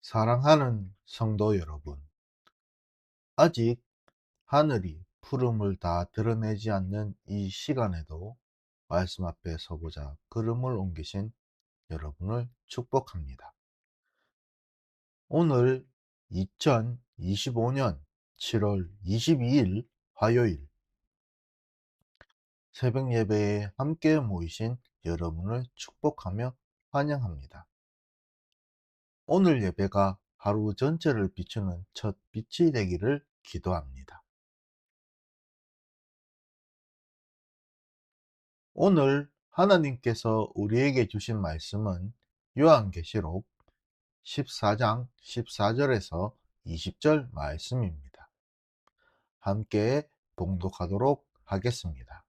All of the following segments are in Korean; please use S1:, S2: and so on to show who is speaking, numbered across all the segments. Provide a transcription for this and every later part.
S1: 사랑하는 성도 여러분, 아직 하늘이 푸름을 다 드러내지 않는 이 시간에도 말씀 앞에 서고자 걸음을 옮기신 여러분을 축복합니다. 오늘 2025년 7월 22일 화요일 새벽 예배에 함께 모이신 여러분을 축복하며 환영합니다. 오늘 예배가 하루 전체를 비추는 첫 빛이 되기를 기도합니다. 오늘 하나님께서 우리에게 주신 말씀은 요한계시록 14장 14절에서 20절 말씀입니다. 함께 봉독하도록 하겠습니다.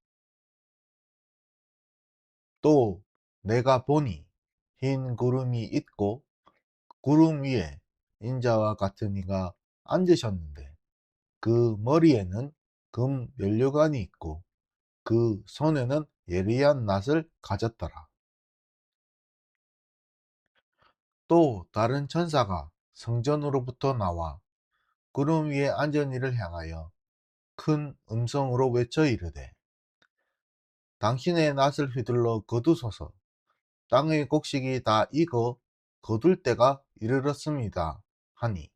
S1: 또 내가 보니 흰 구름이 있고 구름 위에 인자와 같은 이가 앉으셨는데 그 머리에는 금 면류관이 있고 그 손에는 예리한 낫을 가졌더라. 또 다른 천사가 성전으로부터 나와 구름 위에 앉은 이를 향하여 큰 음성으로 외쳐 이르되 당신의 낫을 휘둘러 거두소서. 땅의 곡식이 다 익어 거둘 때가 이르렀습니다 하니,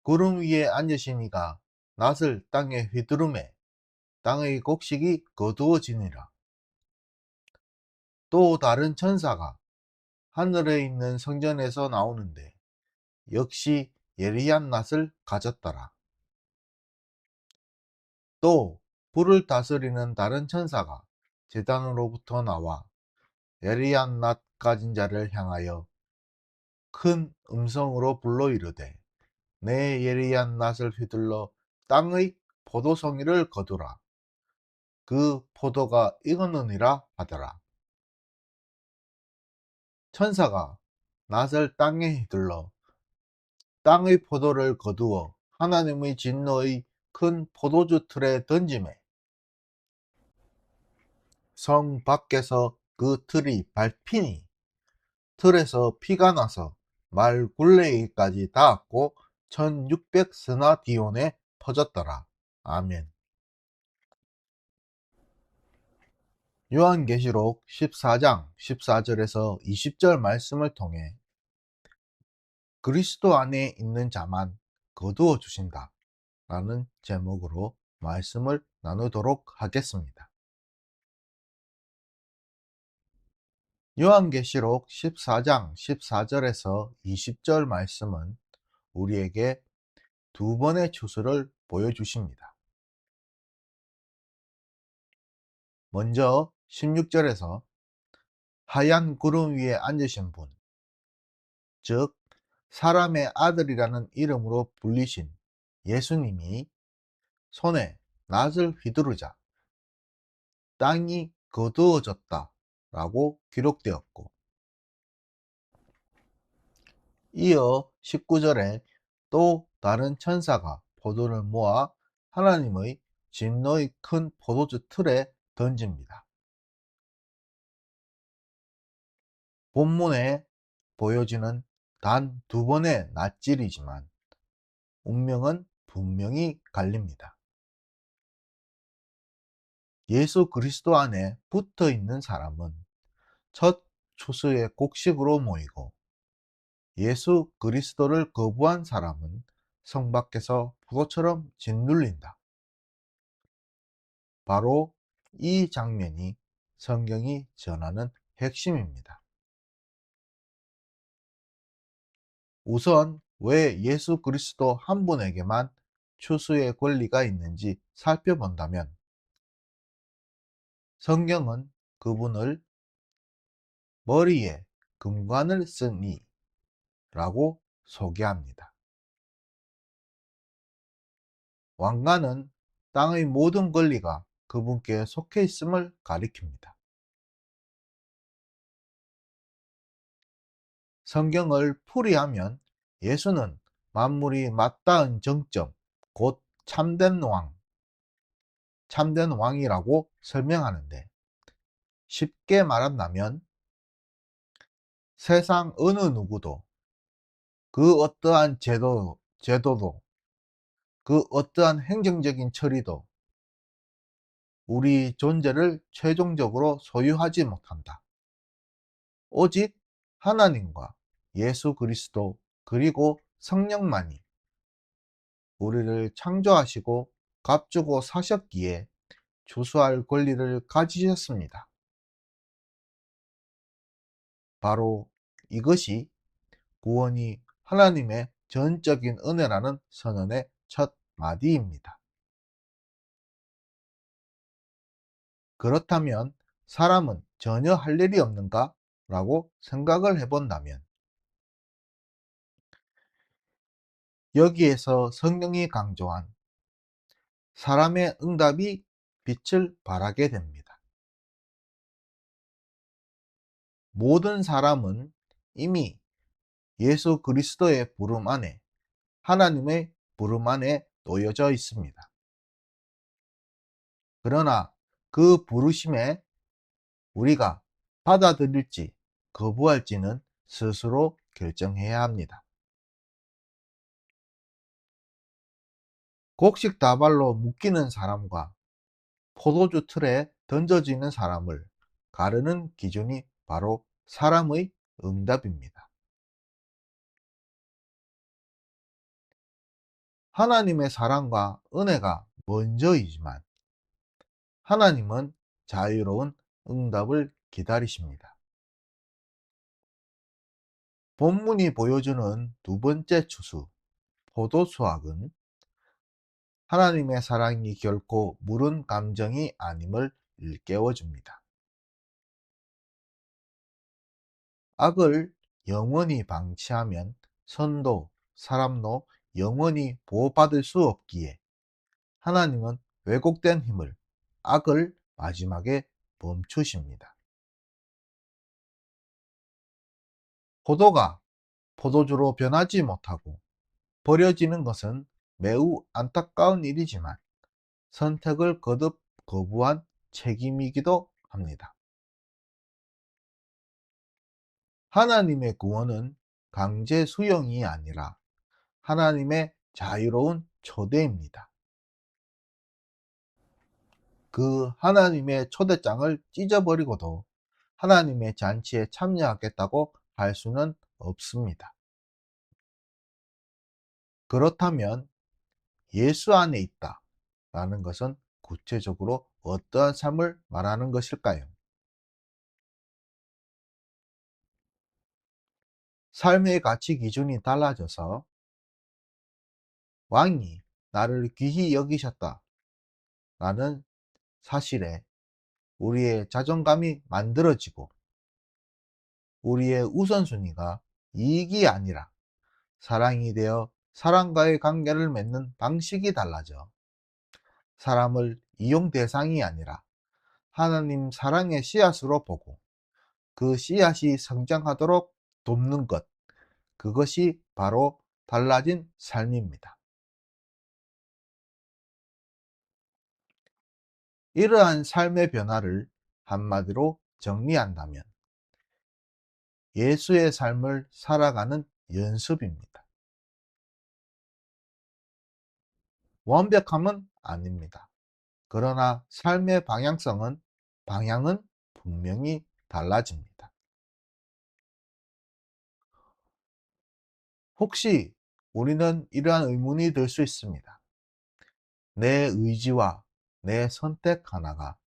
S1: 구름 위에 앉으신 이가 낫을 땅에 휘두르매 땅의 곡식이 거두어지니라. 또 다른 천사가 하늘에 있는 성전에서 나오는데 역시 예리한 낫을 가졌더라. 또 불을 다스리는 다른 천사가 제단으로부터 나와 예리한 낫 가진 자를 향하여 큰 음성으로 불러 이르되 내 예리한 낫을 휘둘러 땅의 포도송이를 거두라. 그 포도가 익었느니라 하더라. 천사가 낫을 땅에 휘둘러 땅의 포도를 거두어 하나님의 진노의 큰 포도주 틀에 던지매 성 밖에서 그 틀이 밟히니 틀에서 피가 나서 말 굴레에까지 닿았고 1600스나디온에 퍼졌더라. 아멘. 요한계시록 14장 14절에서 20절 말씀을 통해 그리스도 안에 있는 자만 거두어 주신다 라는 제목으로 말씀을 나누도록 하겠습니다. 요한계시록 14장 14절에서 20절 말씀은 우리에게 두 번의 추수를 보여주십니다. 먼저 16절에서 하얀 구름 위에 앉으신 분, 즉 사람의 아들이라는 이름으로 불리신 예수님이 손에 낫을 휘두르자 땅이 거두어졌다 라고 기록되었고, 이어 19절에 또 다른 천사가 포도를 모아 하나님의 진노의 큰 포도주 틀에 던집니다. 본문에 보여지는 단 두 번의 낫질이지만 운명은 분명히 갈립니다. 예수 그리스도 안에 붙어 있는 사람은 첫 추수의 곡식으로 모이고, 예수 그리스도를 거부한 사람은 성 밖에서 포도처럼 짓눌린다. 바로 이 장면이 성경이 전하는 핵심입니다. 우선 왜 예수 그리스도 한 분에게만 추수의 권리가 있는지 살펴본다면, 성경은 그분을 머리에 금관을 쓴 이라고 소개합니다. 왕관은 땅의 모든 권리가 그분께 속해 있음을 가리킵니다. 성경을 풀이하면 예수는 만물이 맞닿은 정점, 곧 참된 왕이라고 설명하는데, 쉽게 말한다면 세상 어느 누구도 그 어떠한 제도도 그 어떠한 행정적인 처리도 우리 존재를 최종적으로 소유하지 못한다. 오직 하나님과 예수 그리스도 그리고 성령만이 우리를 창조하시고 값주고 사셨기에 주수할 권리를 가지셨습니다. 바로 이것이 구원이 하나님의 전적인 은혜라는 선언의 첫 마디입니다. 그렇다면 사람은 전혀 할 일이 없는가? 라고 생각을 해본다면 여기에서 성령이 강조한 사람의 응답이 빛을 발하게 됩니다. 모든 사람은 이미 예수 그리스도의 부름 안에 하나님의 부름 안에 놓여져 있습니다. 그러나 그 부르심에 우리가 받아들일지 거부할지는 스스로 결정해야 합니다. 곡식 다발로 묶이는 사람과 포도주 틀에 던져지는 사람을 가르는 기준이 바로 사람의 응답입니다. 하나님의 사랑과 은혜가 먼저이지만 하나님은 자유로운 응답을 기다리십니다. 본문이 보여주는 두 번째 추수, 포도수확은 하나님의 사랑이 결코 무른 감정이 아님을 일깨워줍니다. 악을 영원히 방치하면 선도, 사람도 영원히 보호받을 수 없기에 하나님은 왜곡된 힘을, 악을 마지막에 멈추십니다. 포도가 포도주로 변하지 못하고 버려지는 것은 매우 안타까운 일이지만 선택을 거듭 거부한 책임이기도 합니다. 하나님의 구원은 강제 수용이 아니라 하나님의 자유로운 초대입니다. 그 하나님의 초대장을 찢어버리고도 하나님의 잔치에 참여하겠다고 할 수는 없습니다. 그렇다면 예수 안에 있다 라는 것은 구체적으로 어떠한 삶을 말하는 것일까요? 삶의 가치 기준이 달라져서 왕이 나를 귀히 여기셨다 라는 사실에 우리의 자존감이 만들어지고 우리의 우선순위가 이익이 아니라 사랑이 되어 사람과의 관계를 맺는 방식이 달라져 사람을 이용 대상이 아니라 하나님 사랑의 씨앗으로 보고 그 씨앗이 성장하도록 돕는 것, 그것이 바로 달라진 삶입니다. 이러한 삶의 변화를 한마디로 정리한다면 예수의 삶을 살아가는 연습입니다. 완벽함은 아닙니다. 그러나 삶의 방향은 분명히 달라집니다. 혹시 우리는 이러한 의문이 들 수 있습니다. 내 의지와 내 선택 하나가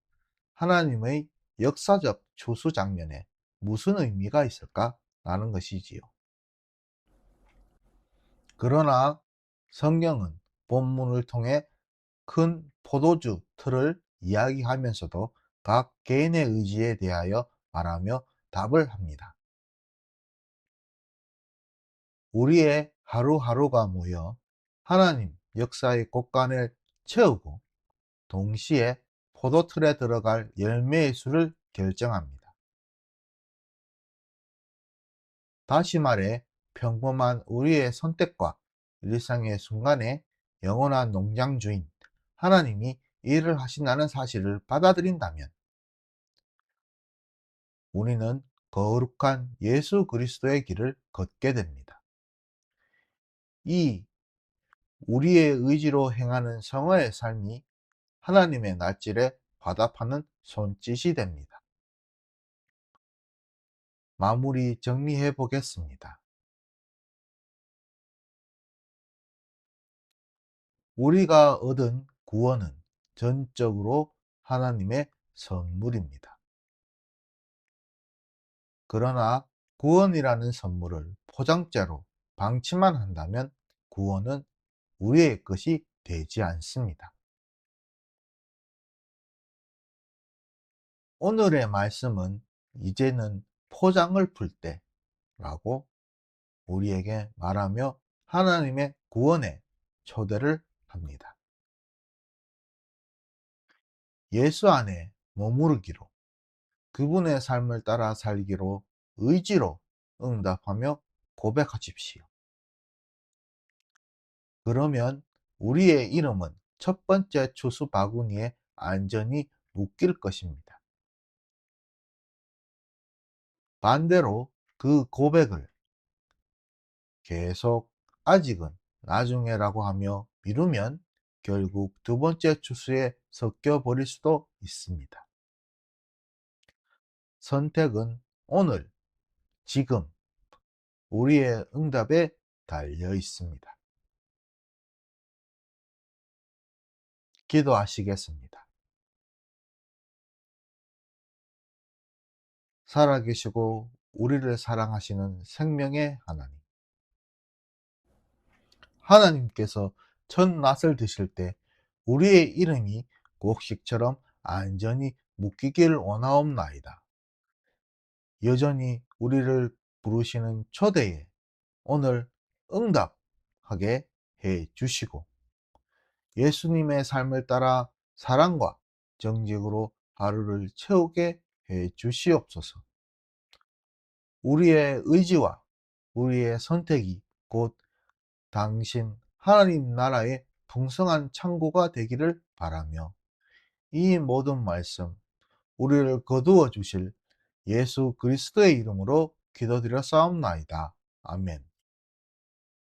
S1: 하나님의 역사적 추수 장면에 무슨 의미가 있을까? 라는 것이지요. 그러나 성경은 본문을 통해 큰 포도주 틀을 이야기하면서도 각 개인의 의지에 대하여 말하며 답을 합니다. 우리의 하루하루가 모여 하나님 역사의 곳간을 채우고 동시에 포도틀에 들어갈 열매의 수를 결정합니다. 다시 말해 평범한 우리의 선택과 일상의 순간에 영원한 농장 주인 하나님이 일을 하신다는 사실을 받아들인다면 우리는 거룩한 예수 그리스도의 길을 걷게 됩니다. 이 우리의 의지로 행하는 성화의 삶이 하나님의 낯질에 화답하는 손짓이 됩니다. 마무리 정리해 보겠습니다. 우리가 얻은 구원은 전적으로 하나님의 선물입니다. 그러나 구원이라는 선물을 포장재로 방치만 한다면 구원은 우리의 것이 되지 않습니다. 오늘의 말씀은 이제는 포장을 풀 때라고 우리에게 말하며 하나님의 구원에 초대를 합니다. 예수 안에 머무르기로, 그분의 삶을 따라 살기로 의지로 응답하며 고백하십시오. 그러면 우리의 이름은 첫 번째 추수 바구니에 안전히 묶일 것입니다. 반대로 그 고백을 계속 아직은 나중에라고 하며 미루면 결국 두 번째 추수에 섞여 버릴 수도 있습니다. 선택은 오늘, 지금 우리의 응답에 달려 있습니다. 기도하시겠습니다. 살아계시고 우리를 사랑하시는 생명의 하나님. 하나님께서 첫 낫을 드실 때 우리의 이름이 곡식처럼 안전히 묶이길 원하옵나이다. 여전히 우리를 부르시는 초대에 오늘 응답하게 해 주시고 예수님의 삶을 따라 사랑과 정직으로 하루를 채우게 해 주시옵소서. 우리의 의지와 우리의 선택이 곧 당신 하나님 나라의 풍성한 창고가 되기를 바라며 이 모든 말씀 우리를 거두어 주실 예수 그리스도의 이름으로 기도드려 싸움나이다. 아멘.